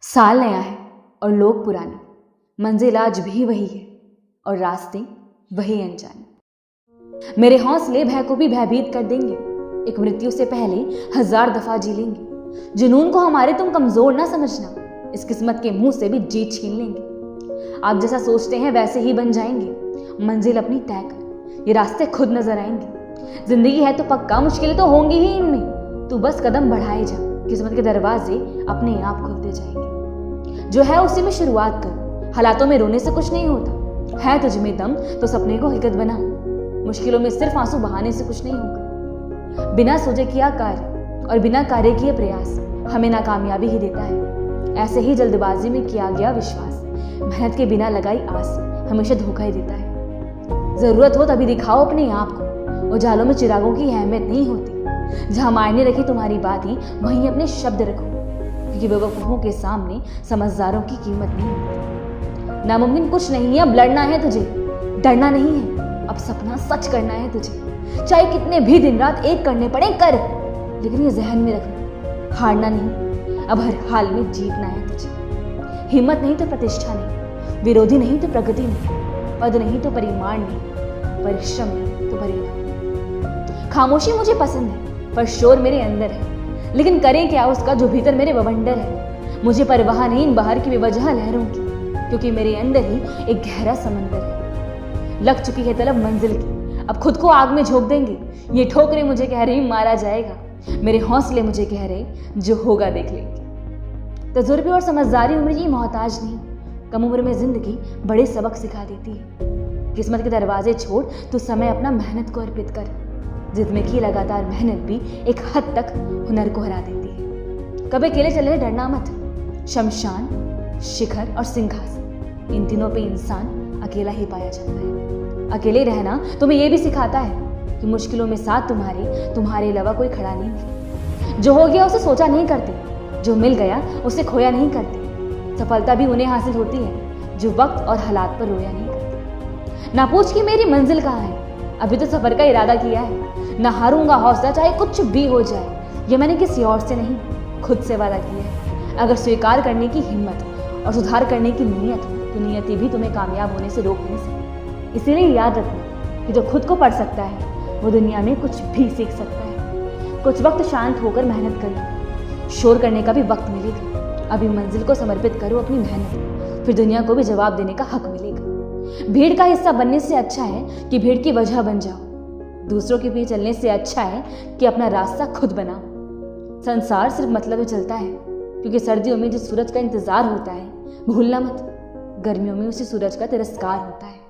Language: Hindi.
साल नया है और लोग पुराने, मंजिल आज भी वही है और रास्ते वही अनजाने। मेरे हौसले भय को भी भयभीत कर देंगे, एक मृत्यु से पहले 1000 दफा जी लेंगे। जुनून को हमारे तुम कमजोर ना समझना, इस किस्मत के मुंह से भी जीत छीन लेंगे। आप जैसा सोचते हैं वैसे ही बन जाएंगे, मंजिल अपनी तय कर, ये रास्ते खुद नजर आएंगे। जिंदगी है तो पक्का मुश्किलें तो होंगी ही इनमें, तू बस कदम बढ़ाए जा, किस्मत के दरवाजे अपने आप खुलते जाएंगे। जो है उसी में शुरुआत कर, हालातों में रोने से कुछ नहीं होता। है तुझ में दम तो सपने को हकीकत बना, मुश्किलों में सिर्फ आंसू बहाने से कुछ नहीं होगा। बिना सोचे किया कार्य और बिना कार्य किए प्रयास हमें नाकामयाबी ही देता है। ऐसे ही जल्दबाजी में किया गया विश्वास, मेहनत के बिना लगाई आस हमेशा धोखा ही देता है। जरूरत हो तभी दिखाओ अपने आप को, उजालों में चिरागों की अहमियत नहीं होती। जहां मायने रखी तुम्हारी बात ही वहीं अपने शब्द रखो, क्योंकि बेवकूफों के सामने समझदारों की कीमत नहीं होती। नामुमकिन कुछ नहीं है, अब लड़ना है तुझे, डरना नहीं है, अब सपना सच करना है तुझे। चाहे कितने भी दिन रात एक करने पड़े कर, लेकिन ये जहन में रखना, हारना नहीं, अब हर हाल में जीतना है तुझे। हिम्मत नहीं तो प्रतिष्ठा नहीं, विरोधी नहीं तो प्रगति नहीं, पद नहीं तो परिमाण नहीं, परिश्रम नहीं तो परिणाम। खामोशी मुझे पसंद है पर शोर मेरे अंदर है, लेकिन करें क्या उसका जो भीतर मेरे बवंडर है। मुझे परवाह नहीं इन बाहर की बेवजह लहरों की, क्योंकि मेरे अंदर ही एक गहरा समंदर है। लग चुकी है तलब मंजिल की, अब खुद को आग में झोंक देंगे। ये ठोकरें मुझे कह रही मारा जाएगा, मेरे हौसले मुझे कह रहे जो होगा देख लेंगे। तजुर्बे और समझदारी उम्र की मोहताज नहीं, कम उम्र में जिंदगी बड़े सबक सिखा देती है। किस्मत के दरवाजे छोड़ तो समय अपना मेहनत को अर्पित कर, जिद में की लगातार मेहनत भी एक हद तक हुनर को हरा देती है। कभी अकेले चले डरना मत, शमशान, शिखर और सिंहासन, इन तीनों पे इंसान अकेला ही पाया जाता है। अकेले रहना तुम्हें यह भी सिखाता है कि मुश्किलों में साथ तुम्हारे अलावा कोई खड़ा नहीं है। जो हो गया उसे सोचा नहीं करते, जो मिल गया उसे खोया नहीं करते। सफलता भी उन्हें हासिल होती है जो वक्त और हालात पर रोया नहीं करते। ना पूछ कि मेरी मंजिल कहाँ है, अभी तो सफर का इरादा किया है। ना हारूंगा हौसला चाहे कुछ भी हो जाए, ये मैंने किसी और से नहीं खुद से वादा किया है। अगर स्वीकार करने की हिम्मत और सुधार करने की नीयत हो तो नियति भी तुम्हें कामयाब होने से रोक नहीं सकती। इसीलिए याद रखना कि जो खुद को पढ़ सकता है वो दुनिया में कुछ भी सीख सकता है। कुछ वक्त शांत होकर मेहनत करो, शोर करने का भी वक्त मिलेगा। अभी मंजिल को समर्पित करो अपनी मेहनत, फिर दुनिया को भी जवाब देने का हक मिलेगा। भीड़ का हिस्सा बनने से अच्छा है कि भीड़ की वजह बन जाओ। दूसरों के पीछे चलने से अच्छा है कि अपना रास्ता खुद बनाओ। संसार सिर्फ मतलब ही चलता है, क्योंकि सर्दियों में जिस सूरज का इंतजार होता है भूलना मत, गर्मियों में उसी सूरज का तिरस्कार होता है।